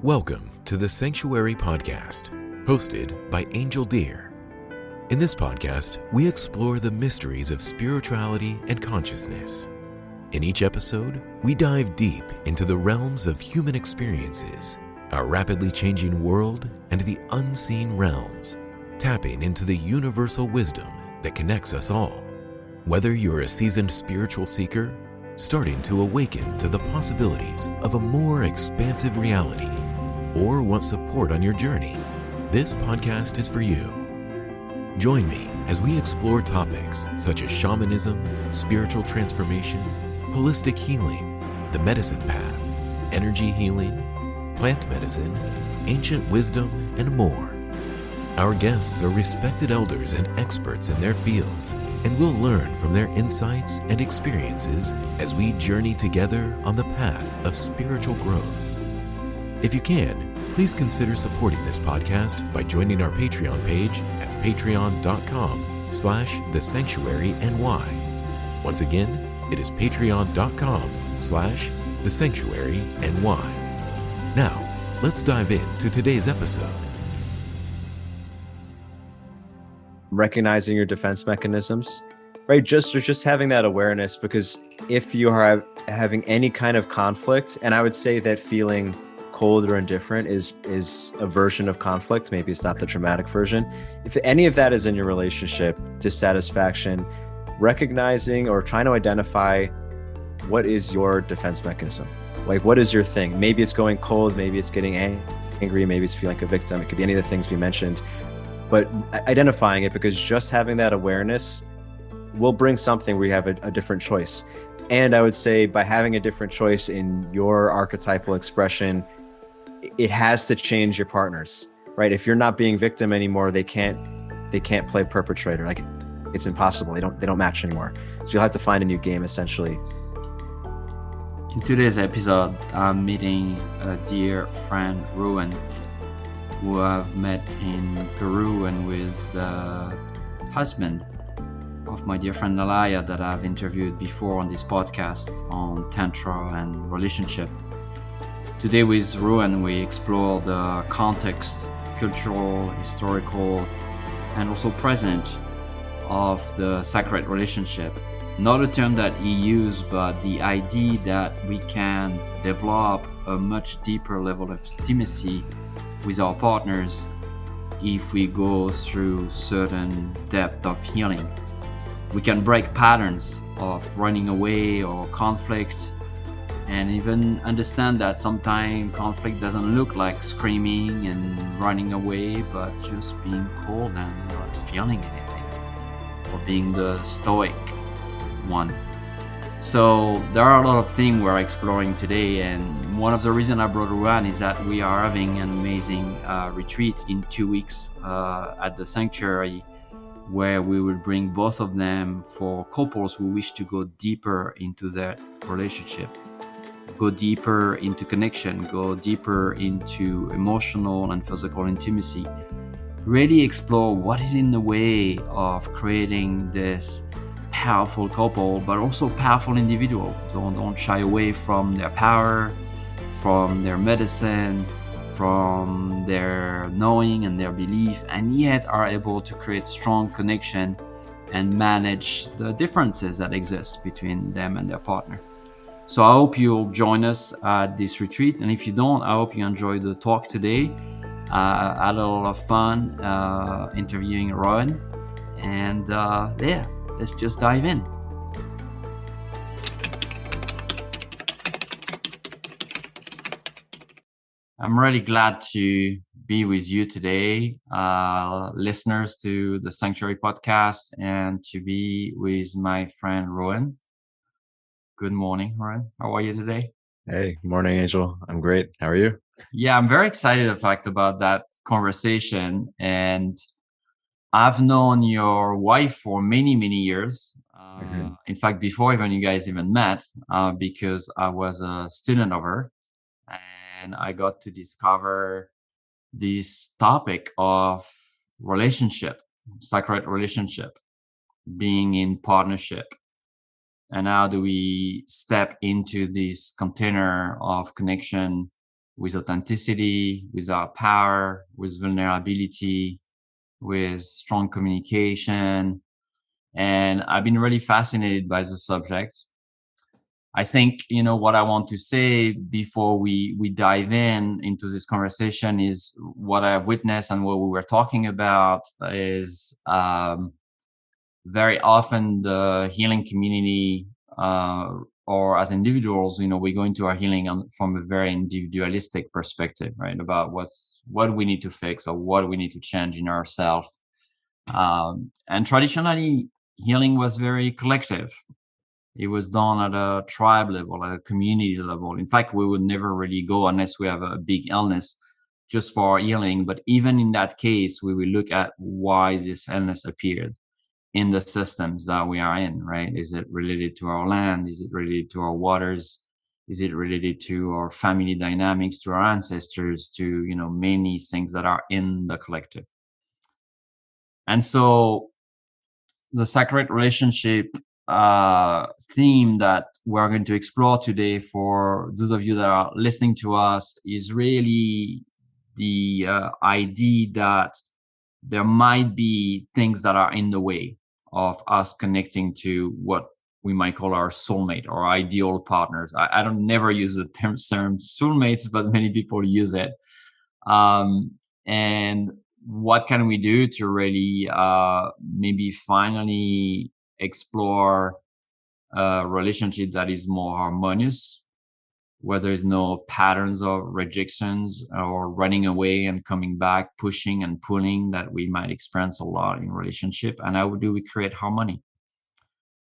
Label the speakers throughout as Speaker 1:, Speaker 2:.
Speaker 1: Welcome to the Sanctuary Podcast, hosted by Angell Deer. In this podcast, we explore the mysteries of spirituality and consciousness. In each episode, we dive deep into the realms of human experiences, our rapidly changing world, and the unseen realms, tapping into the universal wisdom that connects us all. Whether you're a seasoned spiritual seeker, starting to awaken to the possibilities of a more expansive reality, or want support on your journey, this podcast is for you. Join me as we explore topics such as shamanism, spiritual transformation, holistic healing, the medicine path, energy healing, plant medicine, ancient wisdom, and more. Our guests are respected elders and experts in their fields, and we'll learn from their insights and experiences as we journey together on the path of spiritual growth. If you can, please consider supporting this podcast by joining our Patreon page at patreon.com/thesanctuaryny. Once again, it is patreon.com/thesanctuaryny. Now, let's dive into today's episode.
Speaker 2: Recognizing your defense mechanisms, right? Just having that awareness, because if you are having any kind of conflict, and I would say that feeling cold or indifferent is a version of conflict. Maybe it's not the dramatic version. If any of that is in your relationship, dissatisfaction, recognizing or trying to identify what is your defense mechanism. Like, what is your thing? Maybe it's going cold, maybe it's getting angry, maybe it's feeling like a victim. It could be any of the things we mentioned, but identifying it, because just having that awareness will bring something where you have a different choice. And I would say by having a different choice in your archetypal expression, it has to change your partners, right? If you're not being victim anymore, they can't play perpetrator. Like, it's impossible. They don't match anymore. So you'll have to find a new game, essentially.
Speaker 3: In today's episode, I'm meeting a dear friend, Ruwan, who I've met in Peru, and with the husband of my dear friend Nalaya that I've interviewed before on this podcast on tantra and relationship. Today with Ruwan, we explore the context, cultural, historical, and also present of the sacred relationship. Not a term that he used, but the idea that we can develop a much deeper level of intimacy with our partners if we go through certain depth of healing. We can break patterns of running away or conflict, and even understand that sometimes conflict doesn't look like screaming and running away, but just being cold and not feeling anything, or being the stoic one. So there are a lot of things we're exploring today, and one of the reasons I brought Ruwan is that we are having an amazing retreat in 2 weeks at the Sanctuary, where we will bring both of them for couples who wish to go deeper into their relationship, go deeper into connection, go deeper into emotional and physical intimacy, really explore what is in the way of creating this powerful couple, but also powerful individual. Don't shy away from their power, from their medicine, from their knowing and their belief, and yet are able to create strong connection and manage the differences that exist between them and their partner. So I hope you'll join us at this retreat, and if you don't, I hope you enjoy the talk today. I had a lot of fun interviewing Ruwan, and let's just dive in. I'm really glad to be with you today, listeners to the Sanctuary Podcast, and to be with my friend Ruwan. Good morning, Ruwan. How are you today?
Speaker 2: Hey, morning, Angel. I'm great. How are you?
Speaker 3: Yeah, I'm very excited, in fact, about that conversation. And I've known your wife for many, many years. In fact, before even you guys even met, because I was a student of her, and I got to discover this topic of relationship, sacred relationship, being in partnership. And how do we step into this container of connection with authenticity, with our power, with vulnerability, with strong communication. And I've been really fascinated by the subject. I think, what I want to say before we dive into this conversation is what I've witnessed, and what we were talking about is very often the healing community, or as individuals, we go into our healing from a very individualistic perspective, right? About what we need to fix or what we need to change in ourselves. And traditionally, healing was very collective. It was done at a tribe level, at a community level. In fact, we would never really go unless we have a big illness just for healing. But even in that case, we will look at why this illness appeared in the systems that we are in, right? Is it related to our land? Is it related to our waters? Is it related to our family dynamics, to our ancestors, to, many things that are in the collective? And so the sacred relationship theme that we're going to explore today, for those of you that are listening to us, is really the idea that there might be things that are in the way of us connecting to what we might call our soulmate or ideal partners. I don't never use the term soulmates, but many people use it. And what can we do to really maybe finally explore a relationship that is more harmonious, where there is no patterns of rejections or running away and coming back, pushing and pulling that we might experience a lot in relationship, and how do we create harmony?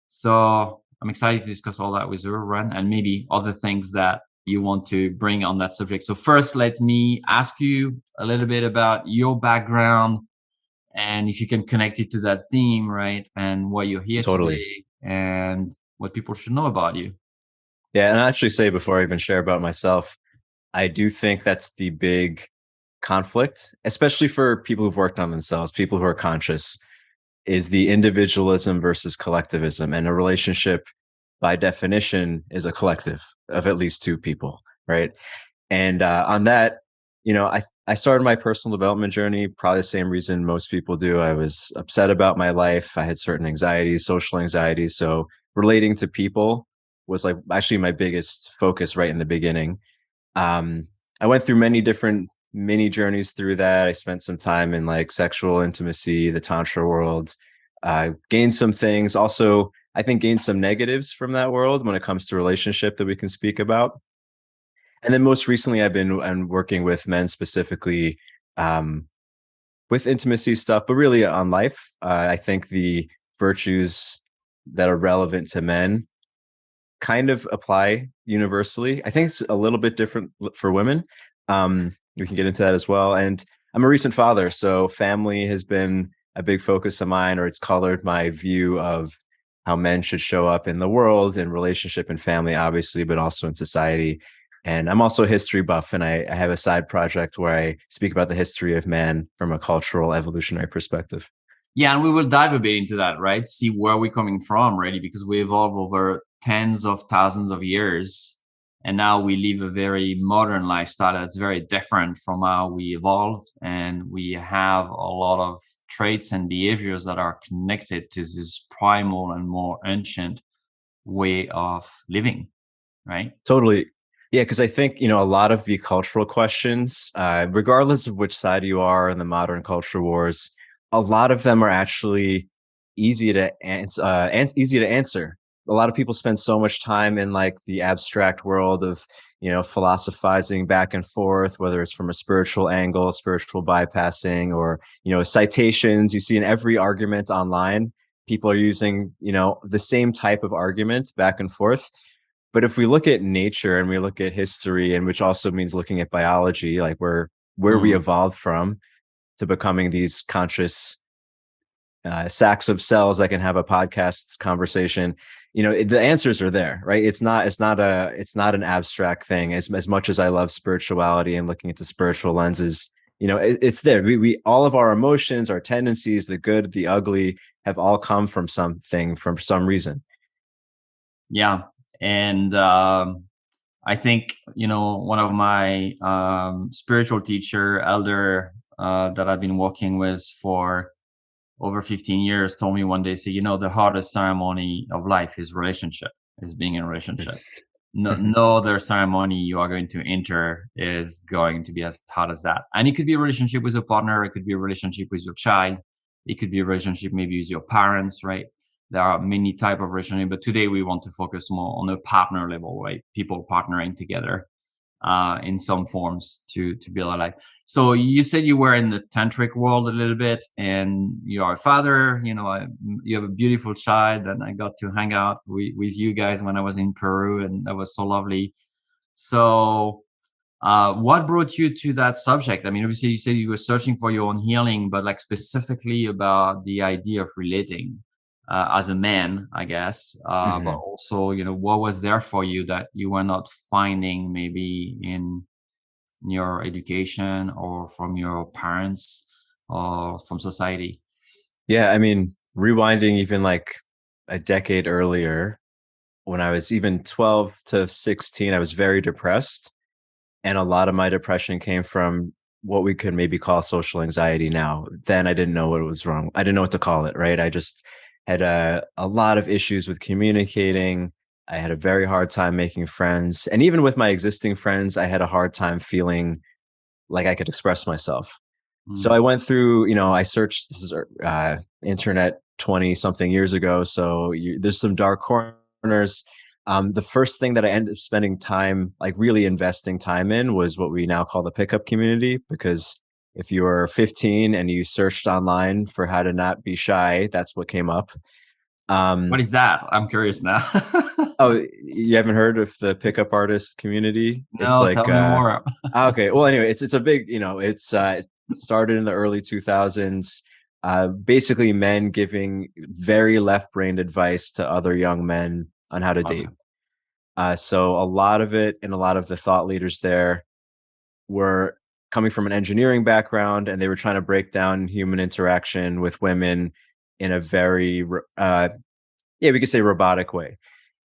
Speaker 3: So I'm excited to discuss all that with you, Ruwan, and maybe other things that you want to bring on that subject. So first, let me ask you a little bit about your background, and if you can connect it to that theme, right? And why you're here today, and what people should know about you.
Speaker 2: Yeah, and I actually say, before I even share about myself, I do think that's the big conflict, especially for people who've worked on themselves, people who are conscious, is the individualism versus collectivism. And a relationship, by definition, is a collective of at least two people, right? And on that, I started my personal development journey probably the same reason most people do. I was upset about my life. I had certain anxieties, social anxieties. So relating to people was like actually my biggest focus right in the beginning. I went through many different mini journeys through that. I spent some time in like sexual intimacy, the tantra world, gained some things. Also, I think gained some negatives from that world when it comes to relationship that we can speak about. And then most recently, I've been working with men specifically with intimacy stuff, but really on life. I think the virtues that are relevant to men kind of apply universally. I think it's a little bit different for women. We can get into that as well. And I'm a recent father, so family has been a big focus of mine, or it's colored my view of how men should show up in the world, in relationship and family, obviously, but also in society. And I'm also a history buff, and I have a side project where I speak about the history of man from a cultural evolutionary perspective.
Speaker 3: Yeah, and we will dive a bit into that, right? See where we're coming from, really, because we evolved over tens of thousands of years, and now we live a very modern lifestyle that's very different from how we evolved, and we have a lot of traits and behaviors that are connected to this primal and more ancient way of living, right?
Speaker 2: Totally. Yeah, because I think, a lot of the cultural questions, regardless of which side you are in the modern culture wars, a lot of them are actually easy to answer. A lot of people spend so much time in like the abstract world of, philosophizing back and forth, whether it's from a spiritual angle, spiritual bypassing, or, citations you see in every argument online. People are using, the same type of argument back and forth. But if we look at nature and we look at history, and which also means looking at biology, like where we evolved from to becoming these conscious sacks of cells that can have a podcast conversation, the answers are there, right? It's not an abstract thing. As much as I love spirituality and looking into spiritual lenses, it's there. We all of our emotions, our tendencies, the good, the ugly, have all come from something, from some reason.
Speaker 3: Yeah. And I think, one of my spiritual teacher, elder, that I've been working with for over 15 years told me one day, say, the hardest ceremony of life is being in a relationship. No other ceremony you are going to enter is going to be as hard as that. And it could be a relationship with a partner. It could be a relationship with your child. It could be a relationship maybe with your parents, right? There are many types of relationship, but today we want to focus more on a partner level, right? People partnering together in some forms to build a life. So you said you were in the tantric world a little bit, and you are a father. You have a beautiful child, and I got to hang out with you guys when I was in Peru, and that was so lovely. So, what brought you to that subject? I mean, obviously, you said you were searching for your own healing, but like specifically about the idea of relating. As a man, I guess, but also, what was there for you that you were not finding maybe in your education or from your parents or from society?
Speaker 2: Yeah, I mean, rewinding even like a decade earlier, when I was even 12 to 16, I was very depressed. And a lot of my depression came from what we could maybe call social anxiety now. Then I didn't know what was wrong. I didn't know what to call it, right? I just had a lot of issues with communicating. I had a very hard time making friends. And even with my existing friends, I had a hard time feeling like I could express myself. So I went through, I searched, this is internet 20 something years ago. So there's some dark corners. The first thing that I ended up spending time, like really investing time in, was what we now call the pickup community, because if you were 15 and you searched online for how to not be shy, that's what came up.
Speaker 3: What is that? I'm curious now.
Speaker 2: Oh, you haven't heard of the pickup artist community?
Speaker 3: No,
Speaker 2: it's like,
Speaker 3: tell me more.
Speaker 2: Okay. Well, anyway, it's a big, it started in the early 2000s. Basically men giving very left-brained advice to other young men on how to date. So a lot of it, and a lot of the thought leaders there were coming from an engineering background, and they were trying to break down human interaction with women in a very, we could say robotic way.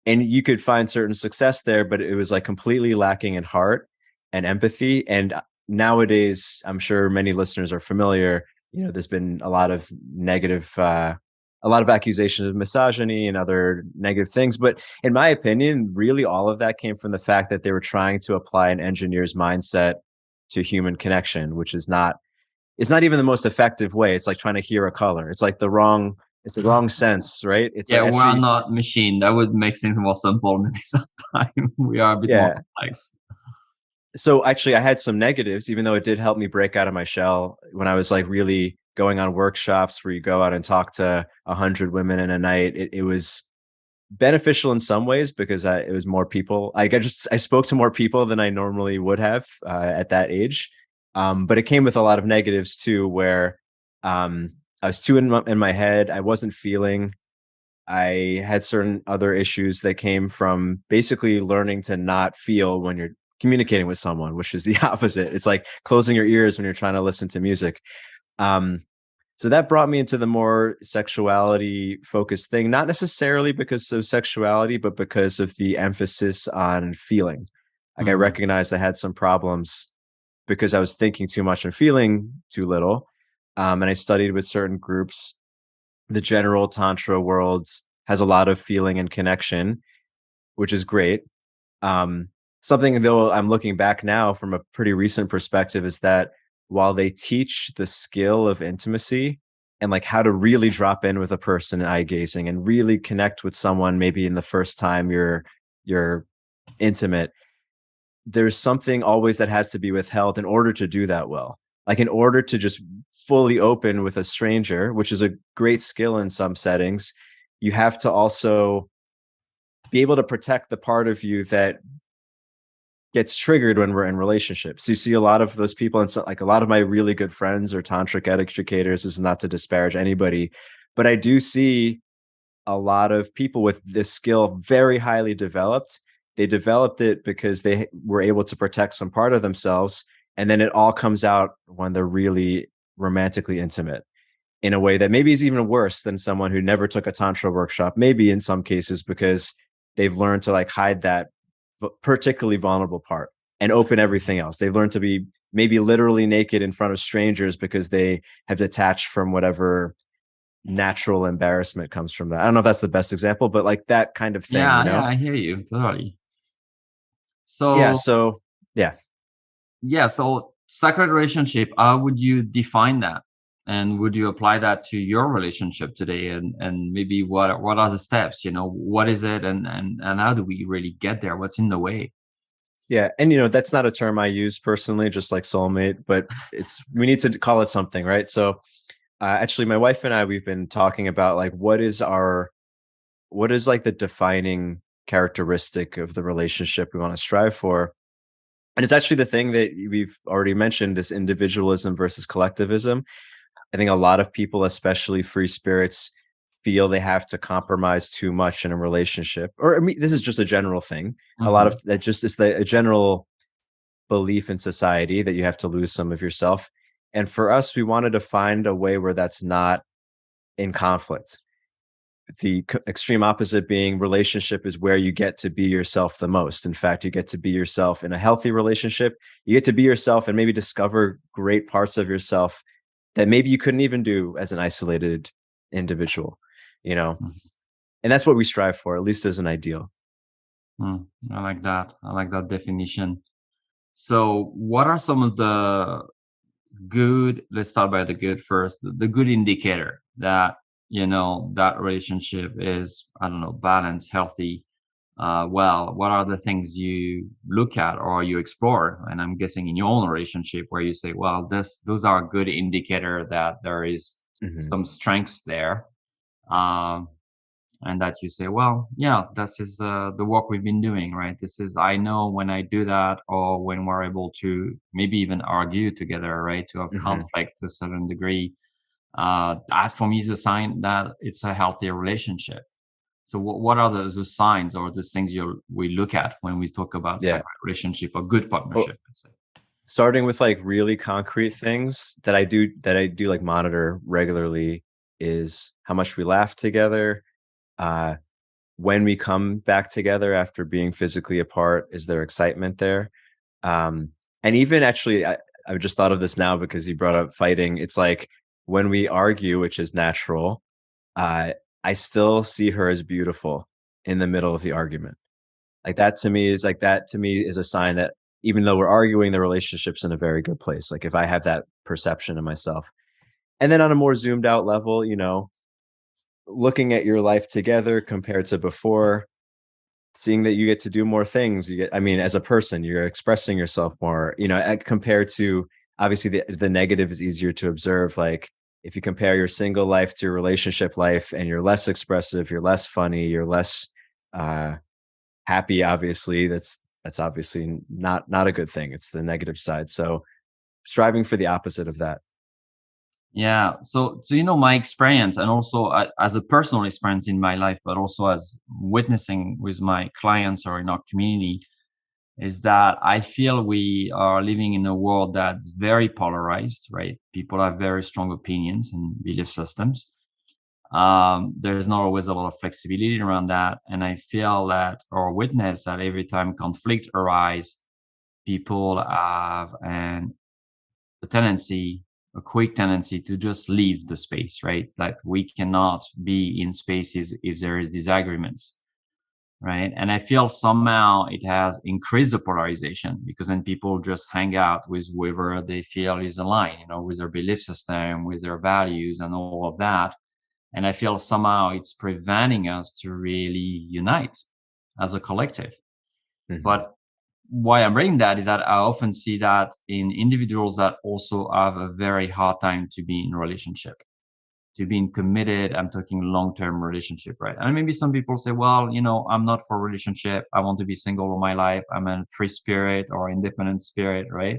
Speaker 2: And you could find certain success there, but it was like completely lacking in heart and empathy. And nowadays, I'm sure many listeners are familiar, there's been a lot of negative, a lot of accusations of misogyny and other negative things. But in my opinion, really all of that came from the fact that they were trying to apply an engineer's mindset to human connection, which is it's not even the most effective way. It's like trying to hear a color. It's like the wrong sense, right? It's
Speaker 3: yeah,
Speaker 2: like
Speaker 3: we're not machine. That would make things more simple. Maybe sometimes we are a bit more complex.
Speaker 2: So actually I had some negatives, even though it did help me break out of my shell when I was like really going on workshops where you go out and talk to 100 women in a night. It was beneficial in some ways because it was more people. I spoke to more people than I normally would have at that age. But it came with a lot of negatives too, where I was too in my head. I wasn't feeling. I had certain other issues that came from basically learning to not feel when you're communicating with someone, which is the opposite. It's like closing your ears when you're trying to listen to music. So that brought me into the more sexuality focused thing, not necessarily because of sexuality, but because of the emphasis on feeling. Like I recognized I had some problems because I was thinking too much and feeling too little. And I studied with certain groups. The general tantra world has a lot of feeling and connection, which is great. Something though I'm looking back now from a pretty recent perspective is that while they teach the skill of intimacy and like how to really drop in with a person eye gazing and really connect with someone, maybe in the first time you're intimate, there's something always that has to be withheld in order to do that well. Like in order to just fully open with a stranger, which is a great skill in some settings, you have to also be able to protect the part of you that gets triggered when we're in relationships. So you see a lot of those people, and so like a lot of my really good friends are tantric educators. This is not to disparage anybody, but I do see a lot of people with this skill very highly developed. They developed it because they were able to protect some part of themselves. And then it all comes out when they're really romantically intimate in a way that maybe is even worse than someone who never took a tantra workshop, maybe in some cases, because they've learned to like hide that particularly vulnerable part and open everything else. They've learned to be maybe literally naked in front of strangers because they have detached from whatever natural embarrassment comes from that. I don't know if that's the best example, but like that kind of thing,
Speaker 3: Yeah, I hear you totally.
Speaker 2: Yeah.
Speaker 3: So
Speaker 2: So yeah.
Speaker 3: yeah, so sacred relationship, how would you define that? And would you apply that to your relationship today? And maybe what are the steps? What is it, and how do we really get there? What's in the way?
Speaker 2: Yeah. And that's not a term I use personally, just like soulmate, but we need to call it something, right? So actually my wife and I, we've been talking about like, what is like the defining characteristic of the relationship we want to strive for? And it's actually the thing that we've already mentioned, this individualism versus collectivism. I think a lot of people, especially free spirits, feel they have to compromise too much in a relationship. Or I mean, this is just a general thing. A lot
Speaker 3: Mhm.
Speaker 2: of that just is a general belief in society that you have to lose some of yourself. And for us, we wanted to find a way where that's not in conflict. The extreme opposite being relationship is where you get to be yourself the most. In fact, you get to be yourself in a healthy relationship. You get to be yourself and maybe discover great parts of yourself that maybe you couldn't even do as an isolated individual, you know?
Speaker 3: Mhm.
Speaker 2: And that's what we strive for, at least as an ideal.
Speaker 3: I like that. I like that definition. So, what are some of the good? Let's start by the good first. The good indicator that that relationship is, I don't know, balanced, healthy. Well, what are the things you look at or you explore? And I'm guessing in your own relationship where you say, well, those are a good indicator that there is
Speaker 2: Mhm.
Speaker 3: some strengths there. Um, and that you say, well, yeah, this is the work we've been doing, right? This is, I know when I do that, or when we're able to maybe even argue together, right, to have
Speaker 2: Mhm.
Speaker 3: conflict to a certain degree, that for me is a sign that it's a healthy relationship. So what are the signs or the things we look at when we talk about
Speaker 2: Yeah.
Speaker 3: sacred relationship or good
Speaker 2: Well,
Speaker 3: partnership, let's say?
Speaker 2: starting with like really concrete things that I do like monitor regularly is how much we laugh together. Uh, when we come back together after being physically apart, is there excitement there? Um, and even actually, I just thought of this now because you brought up fighting. It's like when we argue, which is natural, uh, I still see her as beautiful in the middle of the argument. That to me is a sign that even though we're arguing, the relationship's in a very good place. Like if I have that perception of myself. And then on a more zoomed out level, looking at your life together compared to before, seeing that you get to do more things. I mean, as a person, you're expressing yourself more, compared to obviously the negative is easier to observe. Like if you compare your single life to your relationship life and you're less expressive, you're less funny, you're less uh, happy, obviously, that's obviously not a good thing. It's the negative side. So striving for the opposite of that.
Speaker 3: Yeah. So my experience, and also as a personal experience in my life, but also as witnessing with my clients or in our community, is that I feel we are living in a world that's very polarized, right? People have very strong opinions and belief systems. There's not always a lot of flexibility around that. And I feel that, or witness that every time conflict arises, people have a tendency, a quick tendency to just leave the space, right? Like we cannot be in spaces if there is disagreements, right? And I feel somehow it has increased the polarization because then people just hang out with whoever they feel is aligned, with their belief system, with their values and all of that. And I feel somehow it's preventing us to really unite as a collective.
Speaker 2: Mhm.
Speaker 3: But why I'm bringing that is that I often see that in individuals that also have a very hard time to be in a relationship, to being committed. I'm talking long-term relationship, right? And maybe some people say, well, I'm not for a relationship. I want to be single all my life. I'm a free spirit or independent spirit, right?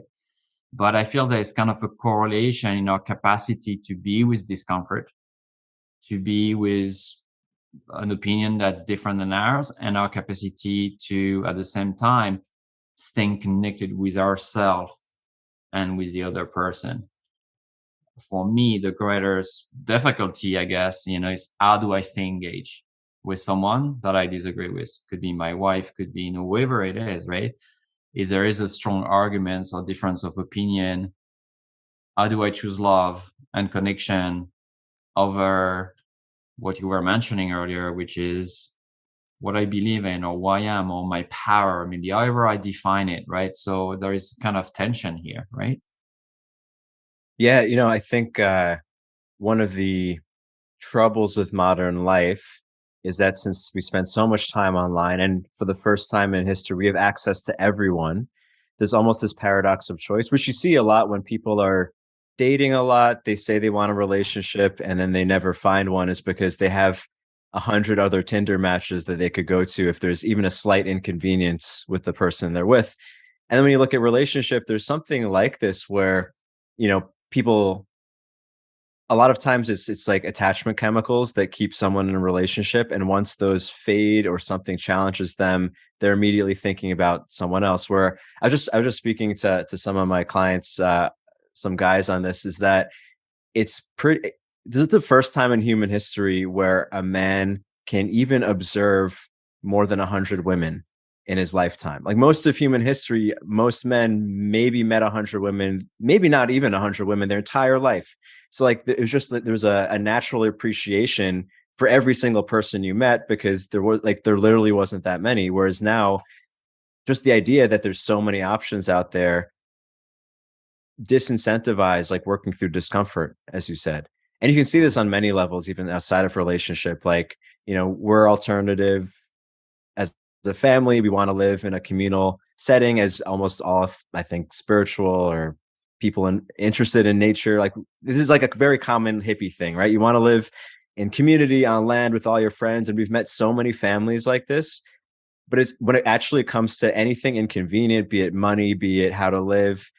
Speaker 3: But I feel there's kind of a correlation in our capacity to be with discomfort, to be with an opinion that's different than ours, and our capacity to, at the same time, staying connected with ourselves and with the other person. For me, the greatest difficulty, I guess, is how do I stay engaged? with someone that I disagree with, could be my wife, could be, whoever it is, right? If there is a strong argument or difference of opinion, how do I choose love and connection over what you were mentioning earlier, which is what I believe in or who I am or my power, maybe however I define it, right? So there is kind of tension here, right?
Speaker 2: Yeah, I think one of the troubles with modern life is that since we spend so much time online, and for the first time in history, we have access to everyone, there's almost this paradox of choice, which you see a lot when people are dating a lot. They say they want a relationship and then they never find one, is because they have 100 other Tinder matches that they could go to if there's even a slight inconvenience with the person they're with. And then when you look at relationship, there's something like this where, people, a lot of times it's like attachment chemicals that keep someone in a relationship, and once those fade or something challenges them, they're immediately thinking about someone else. Where I was just speaking to some of my clients, some guys on this, is that it's pretty this is the first time in human history where a man can even observe more than 100 women in his lifetime. Like most of human history, most men maybe met 100 women, maybe not even 100 women their entire life. So like it was just that there was a natural appreciation for every single person you met, because there literally wasn't that many. Whereas now, just the idea that there's so many options out there disincentivize like working through discomfort, as you said. And you can see this on many levels, even outside of relationship. Like, we're alternative as a family. We want to live in a communal setting, as almost all, I think, spiritual or people interested in nature. Like this is like a very common hippie thing, right? You want to live in community on land with all your friends. And we've met so many families like this. But it's when it actually comes to anything inconvenient, be it money, be it how to live,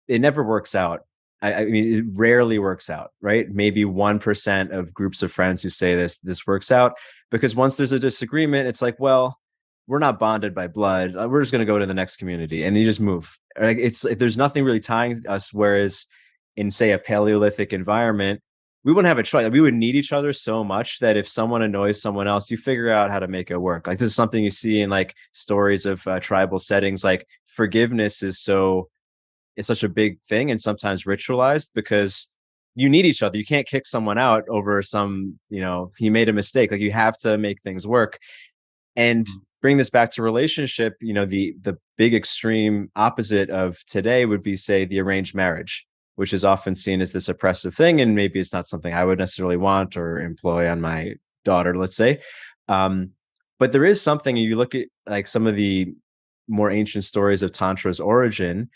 Speaker 2: it never works out. I mean, it rarely works out, right? Maybe 1% of groups of friends who say this works out, because once there's a disagreement, it's like, well, we're not bonded by blood. We're just going to go to the next community, and you just move. Like there's nothing really tying us. Whereas in, say, a Paleolithic environment, we wouldn't have a choice. Like, we would need each other so much that if someone annoys someone else, you figure out how to make it work. Like this is something you see in like stories of tribal settings. Like forgiveness is such a big thing and sometimes ritualized, because you need each other. You can't kick someone out over some, he made a mistake. Like you have to make things work. And bring this back to relationship, the big extreme opposite of today would be, say, the arranged marriage, which is often seen as this oppressive thing. And maybe it's not something I would necessarily want or employ on my daughter, let's say. But there is something, if you look at like some of the more ancient stories of Tantra's origin,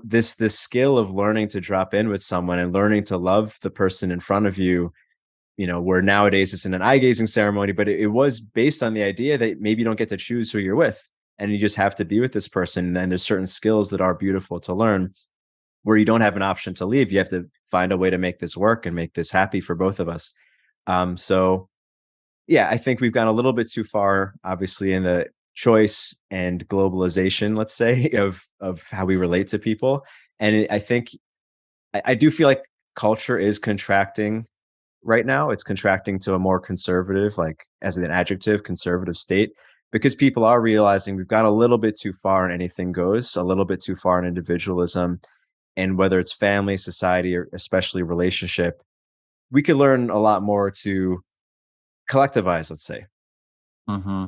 Speaker 2: this skill of learning to drop in with someone and learning to love the person in front of you, where nowadays it's in an eye-gazing ceremony, but it was based on the idea that maybe you don't get to choose who you're with, and you just have to be with this person. And then there's certain skills that are beautiful to learn, where you don't have an option to leave. You have to find a way to make this work and make this happy for both of us. So yeah, I think we've gone a little bit too far, obviously, in the choice and globalization, let's say, of how we relate to people. And I think I do feel like culture is contracting right now. It's contracting to a more conservative, like as an adjective, conservative state, because people are realizing we've gone a little bit too far in anything goes, a little bit too far in individualism. And whether it's family, society, or especially relationship, we could learn a lot more to collectivize, let's say.
Speaker 3: Mm-hmm.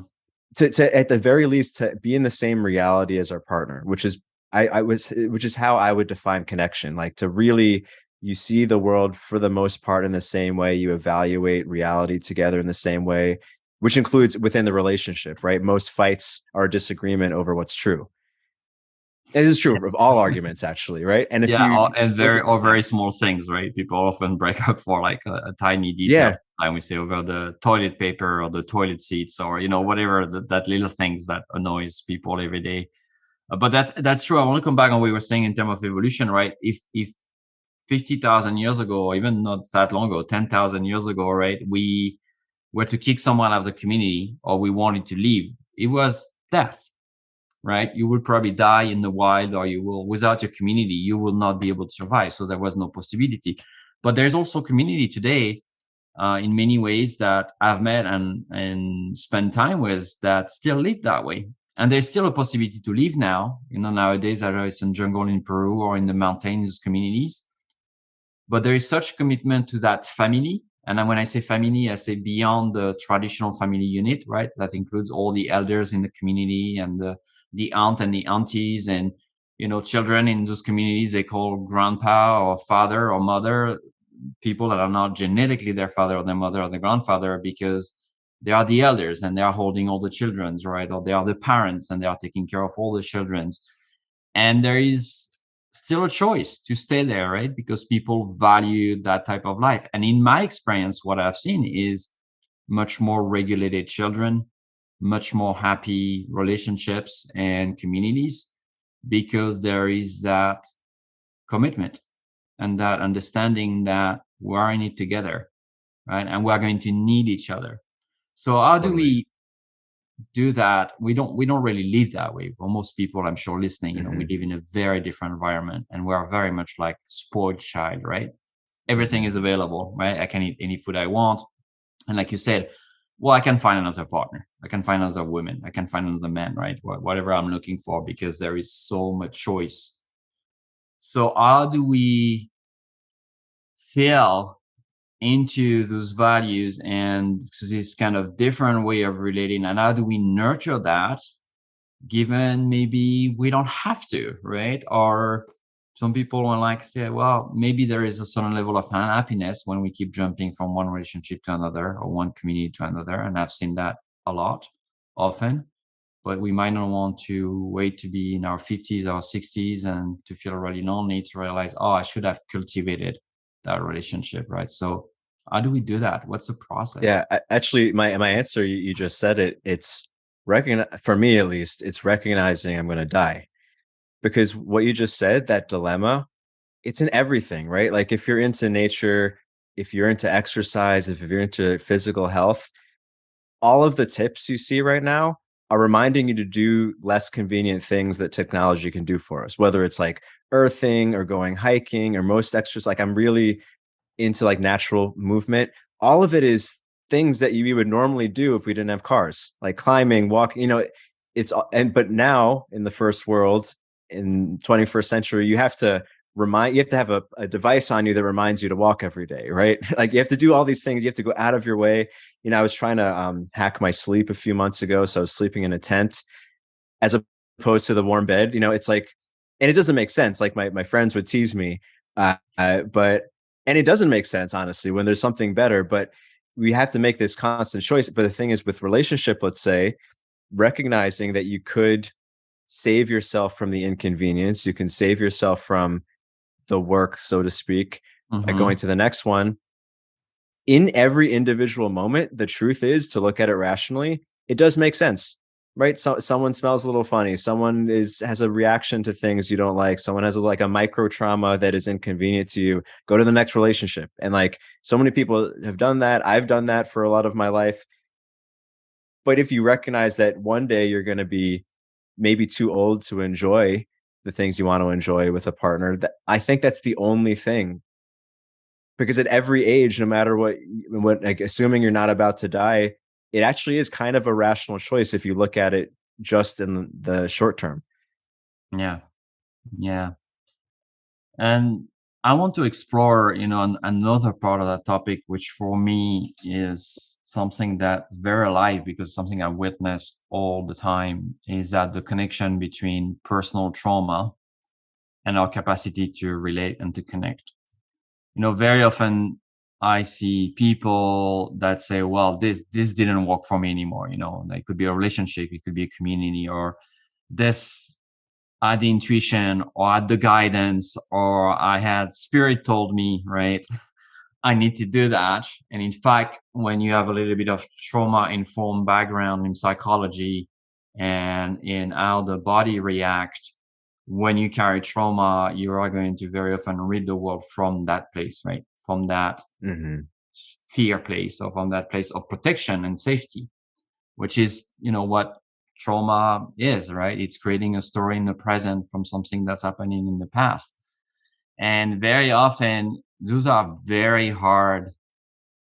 Speaker 2: To at the very least to be in the same reality as our partner, which is which is how I would define connection. Like to really, you see the world for the most part in the same way, you evaluate reality together in the same way, which includes within the relationship, right? Most fights are a disagreement over what's true. This is true of all arguments, actually, right? And if
Speaker 3: and very small things, right? People often break up for like a tiny detail.
Speaker 2: Yeah.
Speaker 3: Time we say over the toilet paper or the toilet seats, or whatever that little things that annoys people every day. But that's true. I want to come back on what we were saying in terms of evolution, right? If 50,000 years ago, or even not that long ago, 10,000 years ago, right, we were to kick someone out of the community, or we wanted to leave, it was death. Right, you will probably die in the wild, or you will, without your community, you will not be able to survive. So there was no possibility. But there's also community today in many ways that I've met and spent time with that still live that way. And there's still a possibility to live now, nowadays, either it's in jungle in Peru or in the mountainous communities. But there is such commitment to that family. And then when I say family, I say beyond the traditional family unit, right? That includes all the elders in the community and the aunt and the aunties and, children in those communities they call grandpa or father or mother, people that are not genetically their father or their mother or their grandfather, because they are the elders and they are holding all the children's, right? Or they are the parents and they are taking care of all the children's. And there is still a choice to stay there, right? Because people value that type of life. And in my experience, what I've seen is much more regulated children, much more happy relationships and communities, because there is that commitment and that understanding that we are in it together, right? And we are going to need each other. So how do we do that? We don't really live that way. For most people, I'm sure listening, we live in a very different environment, and we are very much like spoiled child, right? Everything is available, right? I can eat any food I want. And like you said, well, I can find another partner. I can find another woman. I can find another man, right? Whatever I'm looking for, because there is so much choice. So how do we feel into those values and this kind of different way of relating, and how do we nurture that, given maybe we don't have to, right? Or some people are like, yeah, well, maybe there is a certain level of unhappiness when we keep jumping from one relationship to another or one community to another, and I've seen that a lot, often. But we might not want to wait to be in our 50s or 60s and to feel really lonely to realize, oh, I should have cultivated that relationship, right? So how do we do that? What's the process?
Speaker 2: Yeah, actually, my answer, you just said it. It's for me at least, it's recognizing I'm going to die, because what you just said, that dilemma, it's in everything, right? Like if you're into nature, if you're into exercise, if you're into physical health, all of the tips you see right now are reminding you to do less convenient things that technology can do for us, whether it's like earthing or going hiking or most exercise. Like I'm really into like natural movement. All of it is things that we would normally do if we didn't have cars, like climbing, walking, but now in the first world, in 21st century, you have to have a device on you that reminds you to walk every day, right? Like you have to do all these things. You have to go out of your way. I was trying to hack my sleep a few months ago. So I was sleeping in a tent as opposed to the warm bed. It's like, and it doesn't make sense. Like my friends would tease me, and it doesn't make sense, honestly, when there's something better. But we have to make this constant choice. But the thing is, with relationship, let's say, recognizing that you could save yourself from the inconvenience, you can save yourself from the work, so to speak, by going to the next one. In every individual moment, the truth is, to look at it rationally, it does make sense, right? So someone smells a little funny, someone has a reaction to things you don't like, someone has like a micro trauma that is inconvenient to you. Go to the next relationship. And like so many people have done that. I've done that for a lot of my life. But if you recognize that one day you're going to be maybe too old to enjoy the things you want to enjoy with a partner, I think that's the only thing. Because at every age, no matter what, like assuming you're not about to die, it actually is kind of a rational choice if you look at it just in the short term.
Speaker 3: Yeah. And I want to explore, another part of that topic, which for me is something that's very alive, because something I witness all the time, is that the connection between personal trauma and our capacity to relate and to connect. Very often I see people that say, well, this didn't work for me anymore. It could be a relationship, it could be a community, or this, I had the intuition, or I had the guidance, or I had spirit told me, right? I need to do that. And in fact, when you have a little bit of trauma-informed background in psychology and in how the body reacts, when you carry trauma, you are going to very often read the world from that place, right? From that fear place, or from that place of protection and safety, which is, what trauma is, right? It's creating a story in the present from something that's happening in the past. And very often, those are very hard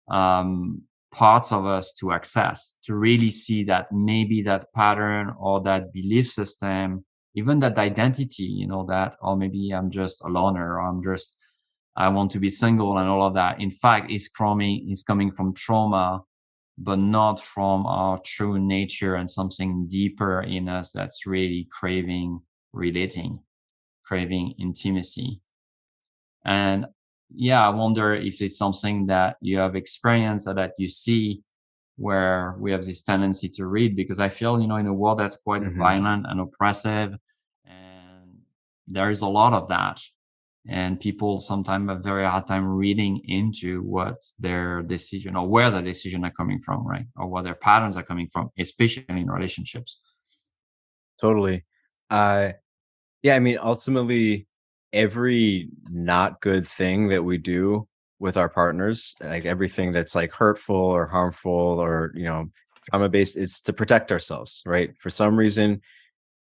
Speaker 3: parts of us to access, to really see that maybe that pattern or that belief system, even that identity, that, or maybe I'm just a loner, or I want to be single and all of that. In fact, is coming from trauma, but not from our true nature and something deeper in us that's really craving relating, craving intimacy. And yeah, I wonder if it's something that you have experienced or that you see where we have this tendency to read, because I feel, in a world that's quite violent and oppressive, and there is a lot of that. And people sometimes have a very hard time reading into what their decision or where the decision are coming from, right? Or where their patterns are coming from, especially in relationships.
Speaker 2: Totally. Yeah, I mean, ultimately, every not good thing that we do with our partners, like everything that's like hurtful or harmful or, trauma based, it's to protect ourselves, right? For some reason,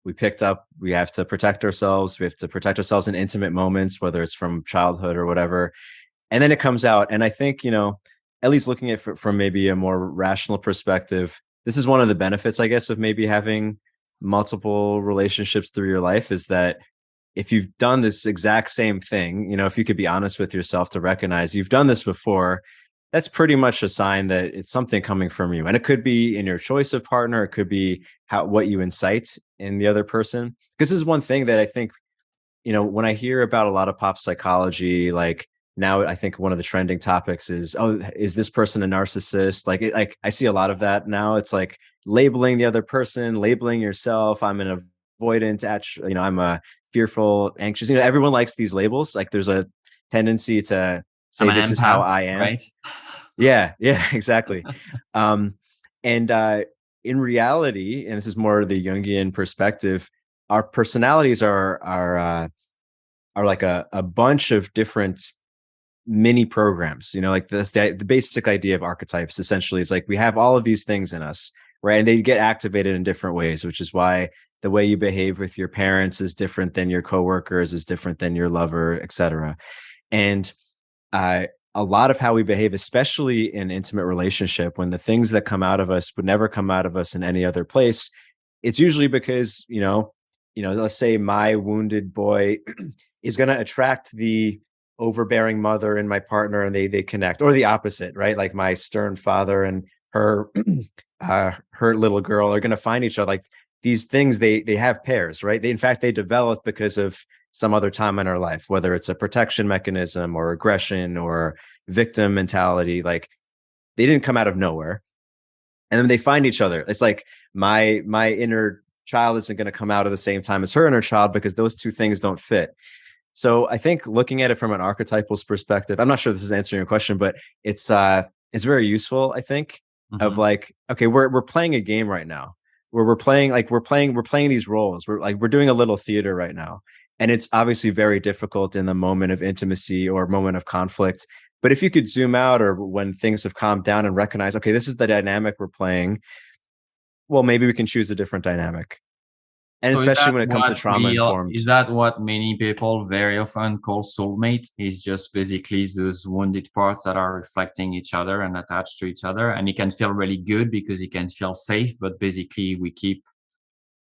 Speaker 2: we have to protect ourselves. We have to protect ourselves in intimate moments, whether it's from childhood or whatever. And then it comes out. And I think, at least looking at it from maybe a more rational perspective, this is one of the benefits, I guess, of maybe having multiple relationships through your life, is that if you've done this exact same thing, if you could be honest with yourself to recognize you've done this before, that's pretty much a sign that it's something coming from you. And it could be in your choice of partner. It could be what you incite in the other person. Because this is one thing that I think, when I hear about a lot of pop psychology, like now I think one of the trending topics is, oh, is this person a narcissist? Like I see a lot of that now. It's like labeling the other person, labeling yourself. I'm an avoidant, I'm a fearful, anxious. Everyone likes these labels. Like there's a tendency to say this is how I am.
Speaker 3: Right?
Speaker 2: Yeah, exactly. And in reality, and this is more the Jungian perspective, our personalities are like a bunch of different mini programs. Like the basic idea of archetypes essentially is like we have all of these things in us, right? And they get activated in different ways, which is why the way you behave with your parents is different than your coworkers, is different than your lover, etc. And a lot of how we behave, especially in intimate relationship, when the things that come out of us would never come out of us in any other place, it's usually because, let's say my wounded boy is going to attract the overbearing mother in my partner, and they connect, or the opposite, right? Like my stern father and her her little girl are going to find each other. Like these things, they have pairs, right? In fact, they develop because of some other time in our life, whether it's a protection mechanism or aggression or victim mentality. Like they didn't come out of nowhere, and then they find each other. It's like my inner child isn't going to come out at the same time as her inner child, because those two things don't fit. So I think looking at it from an archetypal perspective, I'm not sure this is answering your question, but it's very useful, I think, of like, okay, we're playing a game right now, where we're playing these roles. We're doing a little theater right now. And it's obviously very difficult in the moment of intimacy or moment of conflict. But if you could zoom out, or when things have calmed down, and recognize, okay, this is the dynamic we're playing, well, maybe we can choose a different dynamic. And so especially when it comes to trauma informed.
Speaker 3: Is that what many people very often call soulmate? Is just basically those wounded parts that are reflecting each other and attached to each other. And it can feel really good because it can feel safe, but basically we keep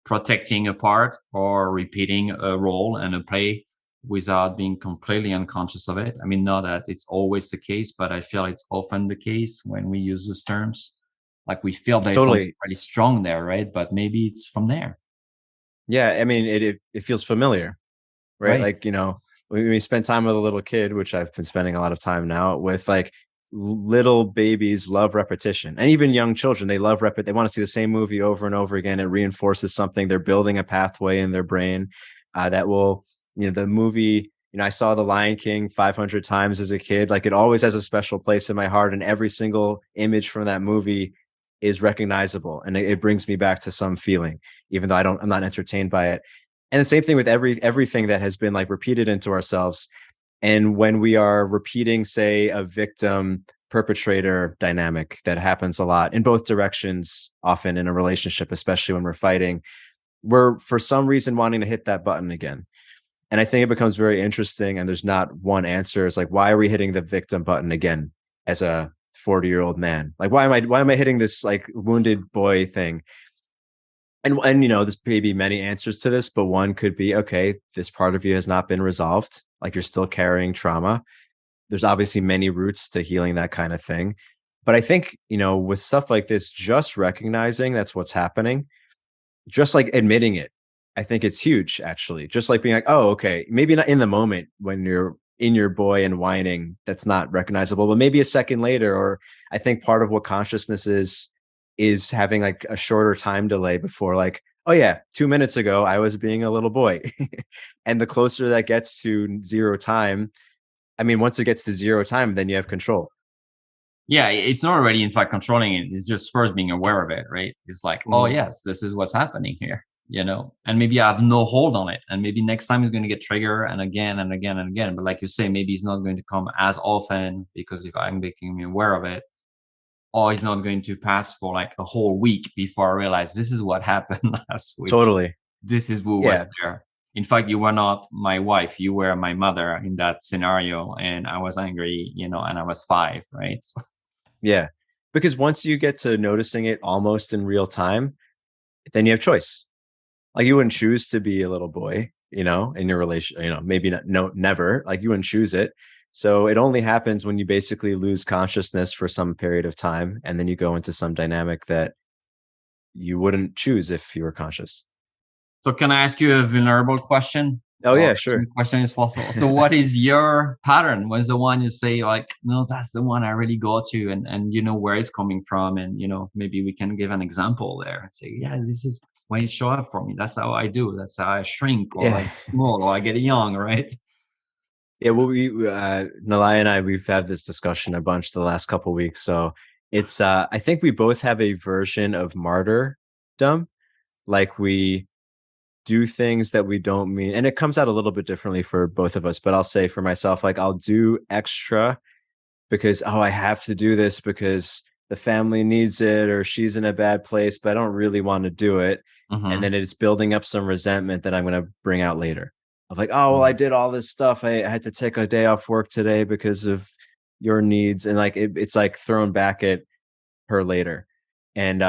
Speaker 3: protecting a part or repeating a role and a play without being completely unconscious of it. I mean, not that it's always the case, but I feel it's often the case when we use those terms. Like we feel there's something really strong there, right? But maybe it's from there.
Speaker 2: Yeah, I mean, it feels familiar, right? Like, when we spend time with a little kid, which I've been spending a lot of time now with, like little babies love repetition, and even young children, they love they want to see the same movie over and over again. It reinforces something. They're building a pathway in their brain that will, the movie, I saw The Lion King 500 times as a kid. Like it always has a special place in my heart, and every single image from that movie is recognizable, and it brings me back to some feeling, even though I'm not entertained by it. And the same thing with everything that has been like repeated into ourselves. And when we are repeating, say, a victim perpetrator dynamic that happens a lot in both directions, often in a relationship, especially when we're fighting, we're for some reason wanting to hit that button again. And I think it becomes very interesting, and there's not one answer. It's like, why are we hitting the victim button again as a 40-year-old man? Like, why am I hitting this like wounded boy thing? And this may be many answers to this, but one could be, okay, this part of you has not been resolved. Like, you're still carrying trauma. There's obviously many routes to healing that kind of thing. But I think, with stuff like this, just recognizing that's what's happening, just like admitting it, I think it's huge, actually. Just like being like, oh, okay, maybe not in the moment when you're in your boy and whining, that's not recognizable, but maybe a second later. Or I think part of what consciousness is having like a shorter time delay before, like, oh yeah, 2 minutes ago, I was being a little boy. And the closer that gets to zero time, I mean, once it gets to zero time, then you have control.
Speaker 3: Yeah, it's not already in fact controlling it. It's just first being aware of it, right? It's like, oh yes, this is what's happening here, and maybe I have no hold on it. And maybe next time it's going to get triggered and again and again and again. But like you say, maybe it's not going to come as often because if I'm making aware of it, or it's not going to pass for like a whole week before I realize this is what happened last week.
Speaker 2: Totally.
Speaker 3: This is who was there. In fact, you were not my wife. You were my mother in that scenario. And I was angry, and I was 5, right? So.
Speaker 2: Yeah. Because once you get to noticing it almost in real time, then you have choice. Like, you wouldn't choose to be a little boy, in your relation, maybe not, no, never. Like, you wouldn't choose it. So it only happens when you basically lose consciousness for some period of time, and then you go into some dynamic that you wouldn't choose if you were conscious.
Speaker 3: So can I ask you a vulnerable question?
Speaker 2: Oh yeah, sure.
Speaker 3: Question is possible. So what is your pattern? What's the one you say like, no, that's the one I really go to, and you know where it's coming from, and maybe we can give an example there and say, yeah, this is when it show up for me. That's how I do. That's how I shrink or I small or I get young, right?
Speaker 2: Yeah, well, Nalaya and I, we've had this discussion a bunch the last couple of weeks. So it's, I think we both have a version of martyrdom. Like, we do things that we don't mean, and it comes out a little bit differently for both of us. But I'll say for myself, like, I'll do extra because, I have to do this because the family needs it, or she's in a bad place, but I don't really want to do it. And then it's building up some resentment that I'm going to bring out later. Of like, oh, well, I did all this stuff. I had to take a day off work today because of your needs. And like, it's like thrown back at her later. And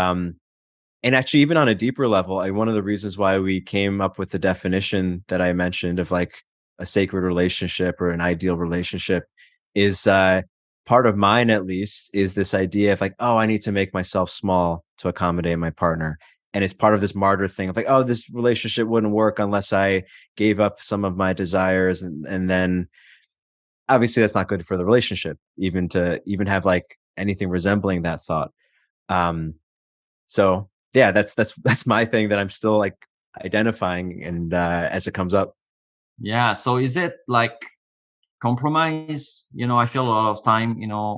Speaker 2: actually, even on a deeper level, one of the reasons why we came up with the definition that I mentioned of like a sacred relationship or an ideal relationship is part of mine, at least, is this idea of like, oh, I need to make myself small to accommodate my partner. And it's part of this martyr thing of like, oh, this relationship wouldn't work unless I gave up some of my desires. And then obviously that's not good for the relationship, even to have like anything resembling that thought. So yeah, that's my thing that I'm still like identifying and as it comes up.
Speaker 3: Yeah. So is it like compromise? I feel a lot of time,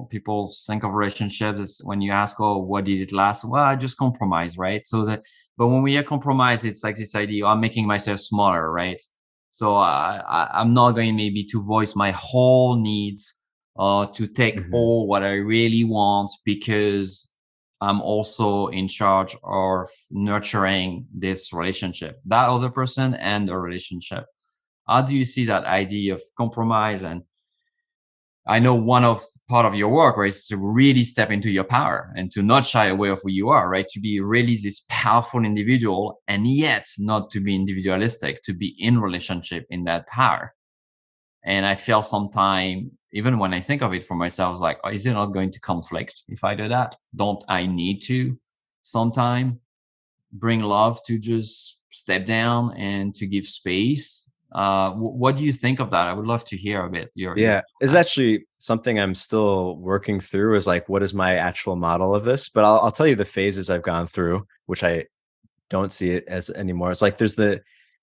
Speaker 3: people think of relationships as when you ask, oh, what did it last? Well, I just compromise, right? But when we hear compromise, it's like this idea, I'm making myself smaller, right? So I'm not going maybe to voice my whole needs or to take all what I really want because I'm also in charge of nurturing this relationship, that other person and the relationship. How do you see that idea of compromise? And I know one of part of your work, right, is to really step into your power and to not shy away of who you are, right? To be really this powerful individual and yet not to be individualistic, to be in relationship in that power. And I feel sometimes, even when I think of it for myself, like, oh, is it not going to conflict if I do that? Don't I need to sometime bring love to just step down and to give space? What do you think of that? I would love to hear a bit.
Speaker 2: It's actually something I'm still working through, is like, what is my actual model of this? But I'll tell you the phases I've gone through, which I don't see it as anymore. It's like, there's the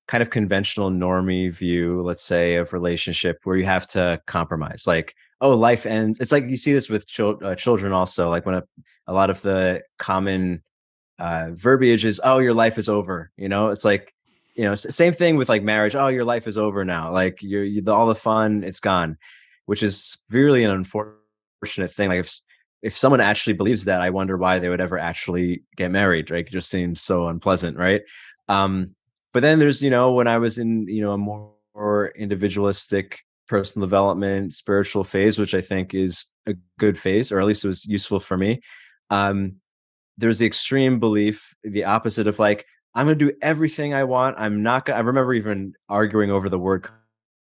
Speaker 2: kind of conventional normie view, let's say, of relationship where you have to compromise. Like, oh, life ends. It's like, you see this with children also, like when a lot of the common verbiage is, oh, your life is over. It's like, same thing with like marriage. Oh, your life is over now. Like all the fun, it's gone, which is really an unfortunate thing. Like, if someone actually believes that, I wonder why they would ever actually get married. Right? It just seems so unpleasant, right? But then there's, when I was in, a more individualistic personal development, spiritual phase, which I think is a good phase, or at least it was useful for me. There's the extreme belief, the opposite of like, I'm going to do everything I want. I'm not going to, I remember even arguing over the word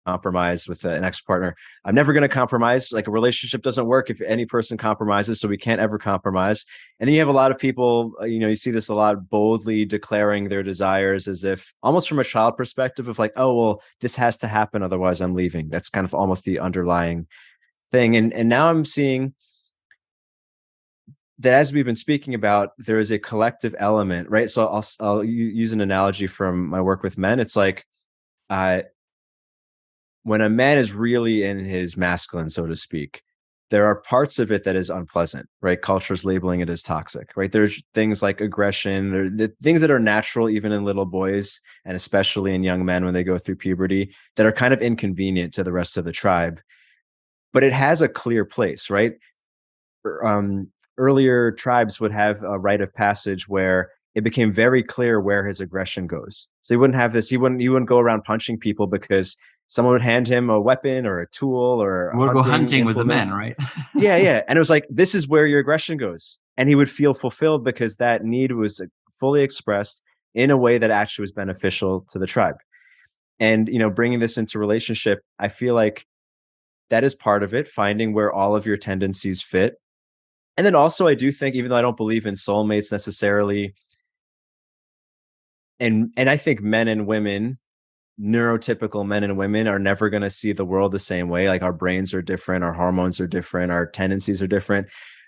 Speaker 2: compromise with an ex-partner. I'm never going to compromise. Like, a relationship doesn't work if any person compromises, so we can't ever compromise. And then you have a lot of people, you see this a lot, boldly declaring their desires as if almost from a child perspective of like, oh, well, this has to happen, otherwise I'm leaving. That's kind of almost the underlying thing. And now I'm seeing that, as we've been speaking about, there is a collective element, right? So I'll use an analogy from my work with men. It's like, when a man is really in his masculine, so to speak, there are parts of it that is unpleasant, right? Culture's labeling it as toxic, right? There's things like aggression, the things that are natural even in little boys, and especially in young men when they go through puberty, that are kind of inconvenient to the rest of the tribe. But it has a clear place, right? Earlier tribes would have a rite of passage where it became very clear where his aggression goes. So he wouldn't have this, he wouldn't go around punching people because someone would hand him a weapon or a tool or
Speaker 3: we'll go hunting with the men, right?
Speaker 2: Yeah. And it was like, this is where your aggression goes. And he would feel fulfilled because that need was fully expressed in a way that actually was beneficial to the tribe. And, bringing this into relationship, I feel like that is part of it, finding where all of your tendencies fit. And then also, I do think, even though I don't believe in soulmates necessarily, and I think men and women, neurotypical men and women, are never going to see the world the same way. Like, our brains are different, our hormones are different, our tendencies are different.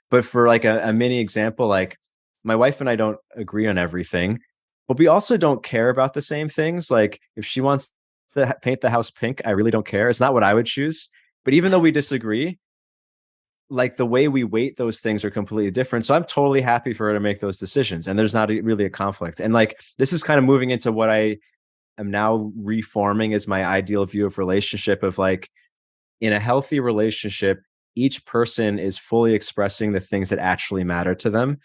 Speaker 2: But for like a mini example, like, my wife and I don't agree on everything, but we also don't care about the same things. Like, if she wants to paint the house pink, I really don't care. It's not what I would choose. But even though we disagree, like, the way we weight those things are completely different. So I'm totally happy for her to make those decisions. And there's not really a conflict. And like, this is kind of moving into what I am now reforming as my ideal view of relationship, of like, in a healthy relationship, each person is fully expressing the things that actually matter to them.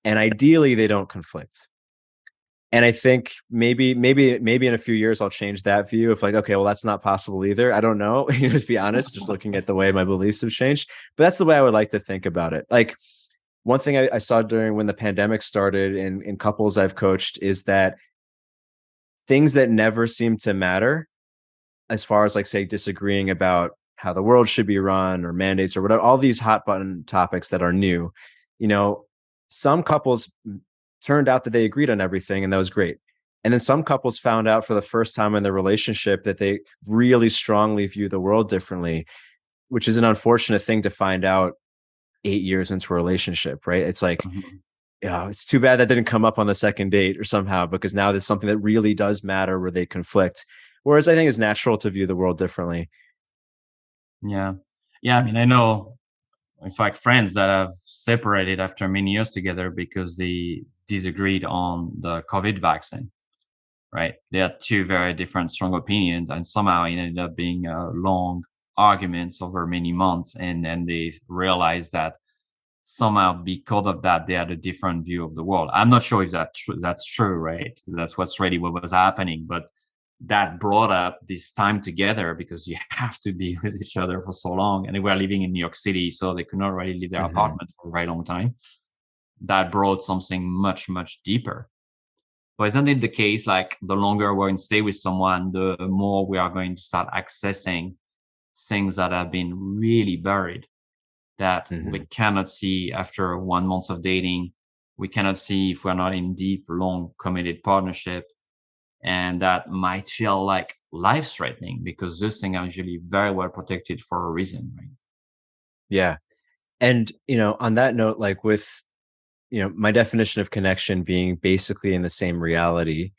Speaker 2: And ideally they don't conflict. And I think maybe in a few years I'll change that view of like, okay, well, that's not possible either. I don't know, to be honest, just looking at the way my beliefs have changed. But that's the way I would like to think about it. Like, one thing I saw during when the pandemic started in couples I've coached is that things that never seem to matter, as far as like, say, disagreeing about how the world should be run or mandates or whatever, all these hot button topics that are new, some couples turned out that they agreed on everything, and that was great. And then some couples found out for the first time in their relationship that they really strongly view the world differently, which is an unfortunate thing to find out 8 years into a relationship, right? It's like, it's too bad that didn't come up on the second date or somehow, because now there's something that really does matter where they conflict. Whereas I think it's natural to view the world differently.
Speaker 3: Yeah. I mean, I know, in fact, friends that have separated after many years together because they disagreed on the COVID vaccine, right? They had two very different, strong opinions, and somehow it ended up being long arguments over many months. And then they realized that somehow because of that, they had a different view of the world. I'm not sure if that's true, right? That's what's really what was happening. But that brought up this time together because you have to be with each other for so long. And they were living in New York City, so they could not really leave their apartment for a very long time. That brought something much, much deeper. But isn't it the case, like, the longer we're going to stay with someone, the more we are going to start accessing things that have been really buried, that we cannot see after 1 month of dating. We cannot see if we're not in deep, long, committed partnership. And that might feel like life-threatening because those things are usually very well protected for a reason, right?
Speaker 2: Yeah. And, on that note, like with, my definition of connection being basically in the same reality,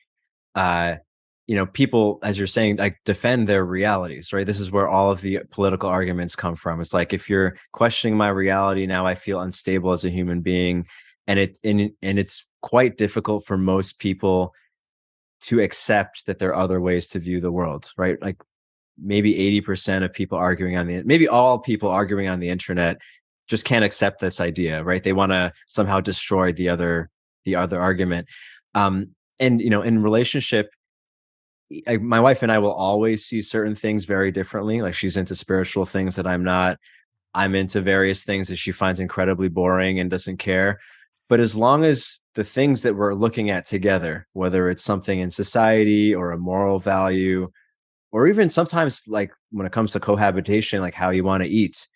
Speaker 2: people, as you're saying, like, defend their realities, right? This is where all of the political arguments come from. It's like, if you're questioning my reality, now I feel unstable as a human being. And it's quite difficult for most people to accept that there are other ways to view the world, right? Like, maybe 80% of people maybe all people arguing on the internet just can't accept this idea, right? They want to somehow destroy the other argument. And, in relationship, my wife and I will always see certain things very differently. Like she's into spiritual things that I'm not. I'm into various things that she finds incredibly boring and doesn't care. But as long as the things that we're looking at together, whether it's something in society or a moral value, or even sometimes like when it comes to cohabitation, like how you want to eat,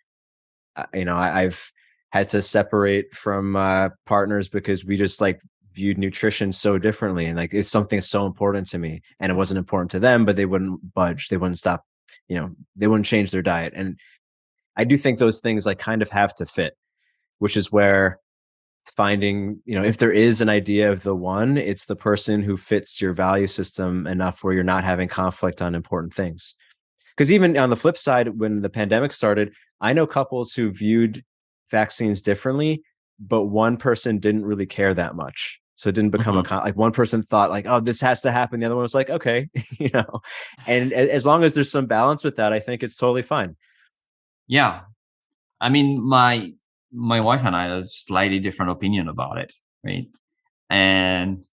Speaker 2: I've had to separate from partners because we just like viewed nutrition so differently, and like it's something so important to me, and it wasn't important to them, but they wouldn't budge, they wouldn't stop, they wouldn't change their diet. And I do think those things like kind of have to fit, which is where finding, if there is an idea of the one, it's the person who fits your value system enough where you're not having conflict on important things. Because even on the flip side, when the pandemic started, I know couples who viewed vaccines differently, but one person didn't really care that much. So it didn't become like one person thought like, oh, this has to happen. The other one was like, okay, and as long as there's some balance with that, I think it's totally fine.
Speaker 3: Yeah. I mean, my wife and I have a slightly different opinion about it, right? And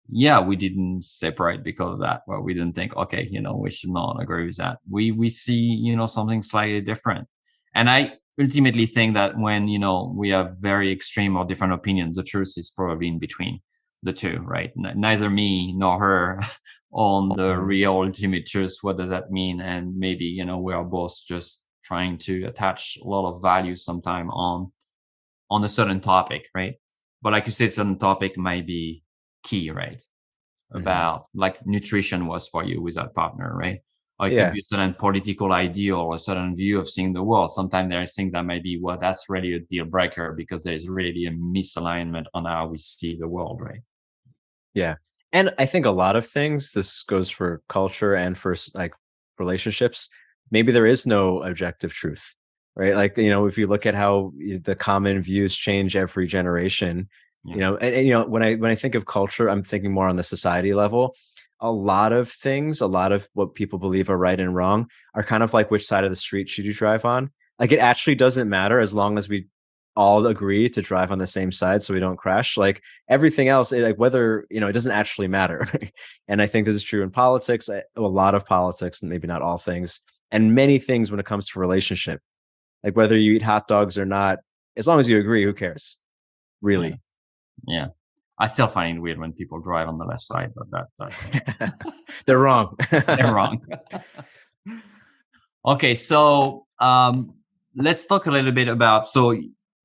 Speaker 3: yeah, we didn't separate because of that. Well, we didn't think, okay, we should not agree with that. We see, something slightly different. And I ultimately think that when, we have very extreme or different opinions, the truth is probably in between the two, right? Neither me nor her on the real ultimate truth. What does that mean? And maybe, we are both just trying to attach a lot of value sometime on a certain topic, right? But like you said, certain topic might be key, right? About like nutrition was for you with that partner, right? Or it could be a certain political ideal or a certain view of seeing the world. Sometimes there are things that might be, well, that's really a deal breaker because there's really a misalignment on how we see the world, right?
Speaker 2: Yeah. And I think a lot of things, this goes for culture and for like relationships, maybe there is no objective truth, right? Like, if you look at how the common views change every generation, and when I think of culture, I'm thinking more on the society level. A lot of things, a lot of what people believe are right and wrong are kind of like which side of the street should you drive on. Like it actually doesn't matter as long as we all agree to drive on the same side so we don't crash. Like everything else, like whether, it doesn't actually matter. And I think this is true in politics, a lot of politics, and maybe not all things, and many things when it comes to relationship. Like whether you eat hot dogs or not, as long as you agree, who cares? Really?
Speaker 3: Yeah. I still find it weird when people drive on the left side, but that
Speaker 2: they're wrong.
Speaker 3: They're wrong. Okay, so let's talk a little bit about. So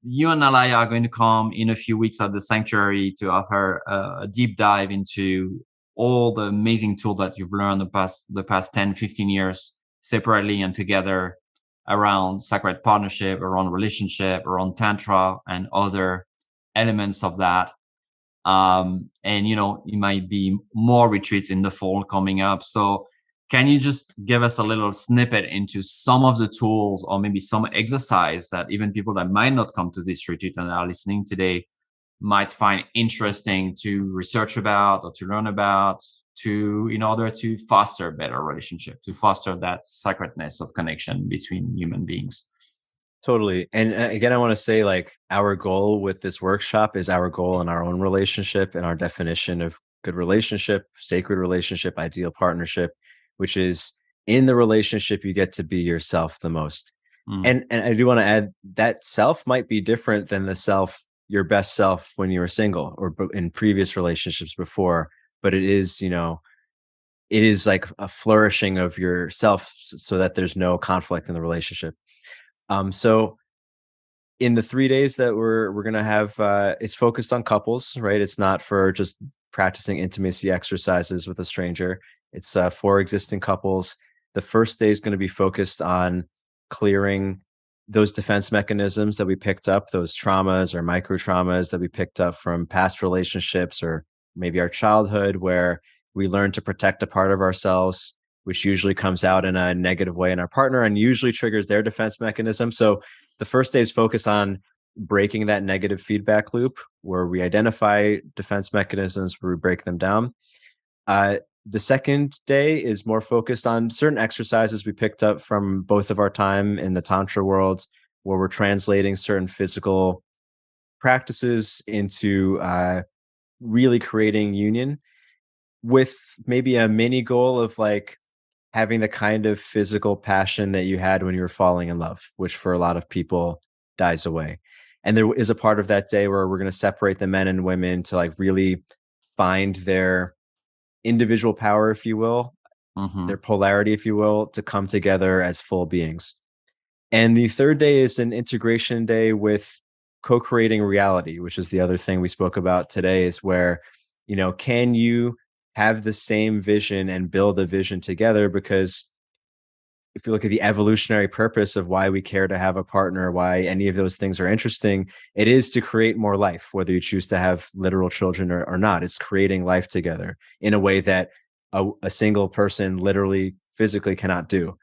Speaker 3: you and Nalaya are going to come in a few weeks at the sanctuary to offer a deep dive into all the amazing tools that you've learned the past 10, 15 years separately and together around sacred partnership, around relationship, around tantra, and other elements of that. And it might be more retreats in the fall coming up. So can you just give us a little snippet into some of the tools or maybe some exercise that even people that might not come to this retreat and are listening today might find interesting to research about or to learn about in order to foster a better relationship, to foster that sacredness of connection between human beings?
Speaker 2: Totally. And again, I want to say like our goal with this workshop is our goal in our own relationship and our definition of good relationship, sacred relationship, ideal partnership, which is in the relationship, you get to be yourself the most. And I do want to add that self might be different than your best self when you were single or in previous relationships before, but it is, it is like a flourishing of yourself so that there's no conflict in the relationship. So in the 3 days that we're going to have, it's focused on couples, right? It's not for just practicing intimacy exercises with a stranger. It's for existing couples. The first day is going to be focused on clearing those defense mechanisms that we picked up, those traumas or micro traumas that we picked up from past relationships or maybe our childhood, where we learn to protect a part of ourselves, which usually comes out in a negative way in our partner and usually triggers their defense mechanism. So the first day is focused on breaking that negative feedback loop where we identify defense mechanisms, where we break them down. The second day is more focused on certain exercises we picked up from both of our time in the tantra world, where we're translating certain physical practices into really creating union. with maybe a mini goal of like having the kind of physical passion that you had when you were falling in love, which for a lot of people dies away. And there is a part of that day where we're going to separate the men and women to like really find their individual power, if you will, their polarity, if you will, to come together as full beings. And the third day is an integration day with co-creating reality, which is the other thing we spoke about today, is where, can you have the same vision and build a vision together? Because if you look at the evolutionary purpose of why we care to have a partner, why any of those things are interesting, it is to create more life, whether you choose to have literal children or not. It's creating life together in a way that a single person literally physically cannot do.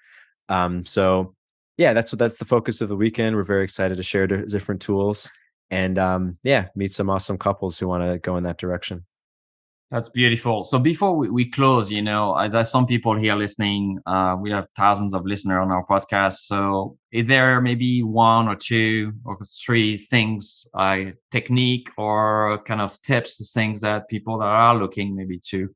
Speaker 2: So yeah, that's the focus of the weekend. We're very excited to share different tools and meet some awesome couples who want to go in that direction.
Speaker 3: That's beautiful. So before we close, there's some people here listening. We have thousands of listeners on our podcast. So is there maybe one or two or three things, technique or kind of tips, things that people that are looking maybe to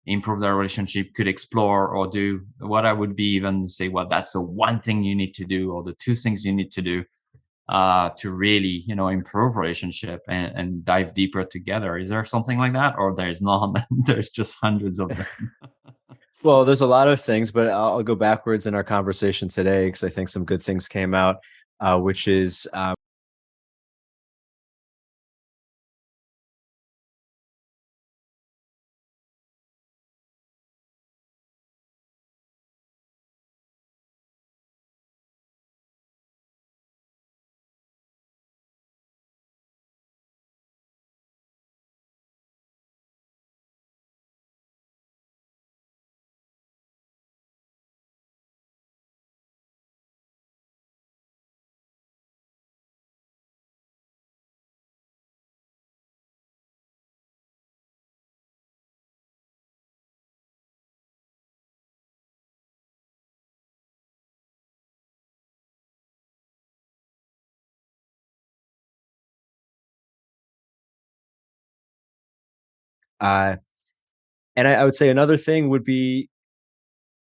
Speaker 3: improve their relationship could explore or do? What I would be even say, that's the one thing you need to do or the two things you need to do to really, improve relationship and dive deeper together. Is there something like that, or there's none? There's just hundreds of them?
Speaker 2: Well, there's a lot of things, but I'll go backwards in our conversation today because I think some good things came out, which is and I would say another thing would be,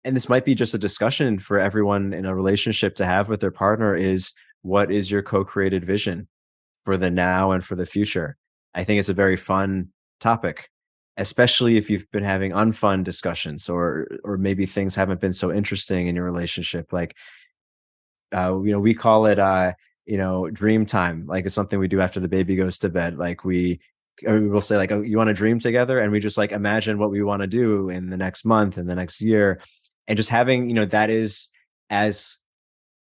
Speaker 2: and this might be just a discussion for everyone in a relationship to have with their partner, is what is your co-created vision for the now and for the future? I think it's a very fun topic, especially if you've been having unfun discussions or maybe things haven't been so interesting in your relationship. Like, we call it, dream time. Like it's something we do after the baby goes to bed. Like we will say like, oh, you want to dream together? And we just like imagine what we want to do in the next month and the next year. And just having, that is as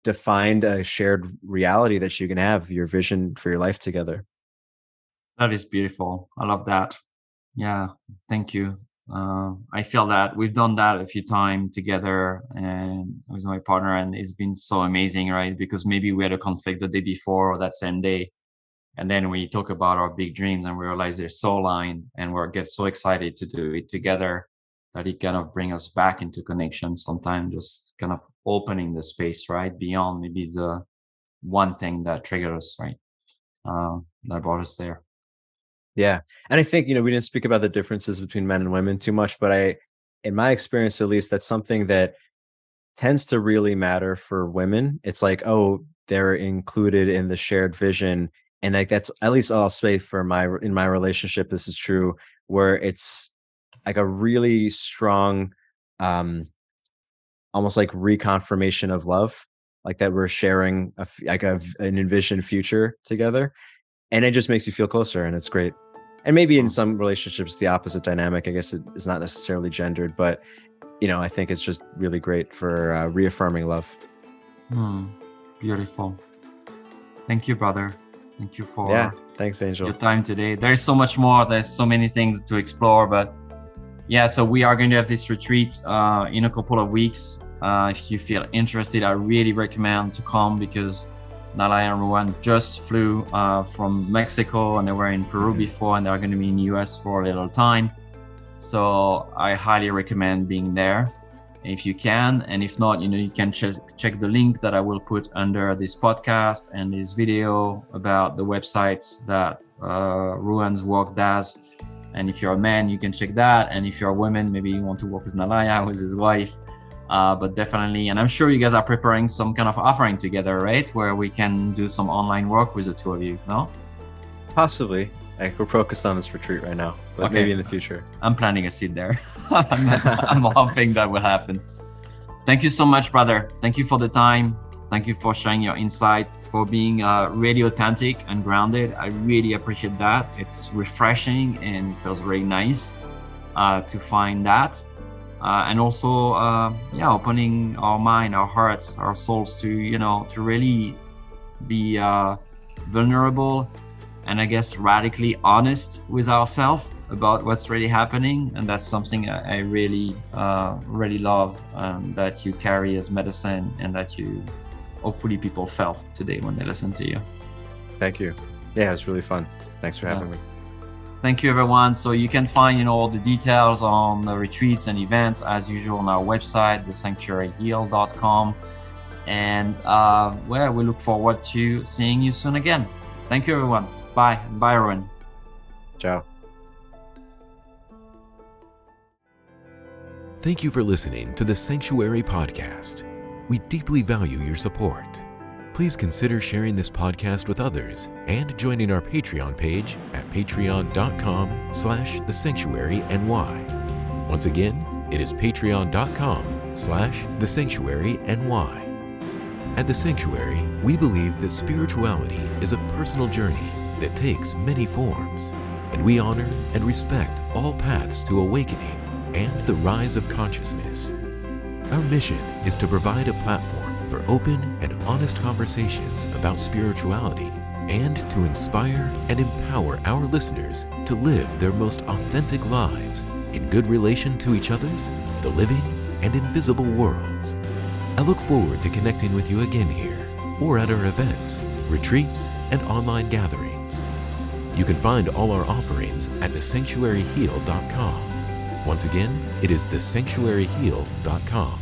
Speaker 2: defined a shared reality that you can have your vision for your life together.
Speaker 3: That is beautiful. I love that. Yeah. Thank you. I feel that we've done that a few times together and with my partner, and it's been so amazing, right? Because maybe we had a conflict the day before or that same day. And then we talk about our big dreams and we realize they're so aligned and we get so excited to do it together that it kind of brings us back into connection, sometimes just kind of opening the space, right? Beyond maybe the one thing that triggered us, right? That brought us there.
Speaker 2: Yeah. And I think, we didn't speak about the differences between men and women too much, but in my experience, at least, that's something that tends to really matter for women. It's like, oh, they're included in the shared vision. And like, that's at least I'll say in my relationship, this is true, where it's like a really strong, almost like reconfirmation of love, like that we're sharing an envisioned future together. And it just makes you feel closer and it's great. And maybe in some relationships, the opposite dynamic, I guess it is not necessarily gendered, but I think it's just really great for reaffirming love.
Speaker 3: Beautiful. Thank you, brother. Thank you for
Speaker 2: thanks, Angel.
Speaker 3: Your time today. There's so much more. There's so many things to explore, but yeah, so we are going to have this retreat in a couple of weeks. If you feel interested, I really recommend to come because Nalaya and Ruwan just flew from Mexico and they were in Peru before, and they're going to be in the US for a little time. So I highly recommend being there if you can. And if not, you can check the link that I will put under this podcast and this video about the websites that Ruwan's work does. And if you're a man, you can check that. And if you're a woman, maybe you want to work with Nalaya, with his wife. But definitely, and I'm sure you guys are preparing some kind of offering together, right? Where we can do some online work with the two of you, no?
Speaker 2: Possibly. Like, we're focused on this retreat right now, but
Speaker 3: Okay.
Speaker 2: maybe in the future.
Speaker 3: I'm planting a seed there. I'm hoping that will happen. Thank you so much, brother. Thank you for the time. Thank you for sharing your insight, for being really authentic and grounded. I really appreciate that. It's refreshing and it feels really nice to find that. And also, opening our mind, our hearts, our souls to, to really be vulnerable and I guess radically honest with ourselves about what's really happening. And that's something I really, really love that you carry as medicine, and that you, hopefully people felt today when they listened to you.
Speaker 2: Thank you. Yeah, it was really fun. Thanks for having me.
Speaker 3: Thank you, everyone. So you can find, all the details on the retreats and events as usual on our website, thesanctuaryheal.com. And we look forward to seeing you soon again. Thank you, everyone. Bye. Bye, Ruwan.
Speaker 2: Ciao.
Speaker 1: Thank you for listening to the Sanctuary Podcast. We deeply value your support. Please consider sharing this podcast with others and joining our Patreon page at patreon.com/thesanctuaryny. Once again, it is patreon.com/thesanctuaryny. At The Sanctuary, we believe that spirituality is a personal journey that takes many forms, and we honor and respect all paths to awakening and the rise of consciousness. Our mission is to provide a platform for open and honest conversations about spirituality, and to inspire and empower our listeners to live their most authentic lives in good relation to each other's, the living and invisible worlds. I look forward to connecting with you again here, or at our events, retreats, and online gatherings. You can find all our offerings at thesanctuaryheal.com. Once again, it is thesanctuaryheal.com.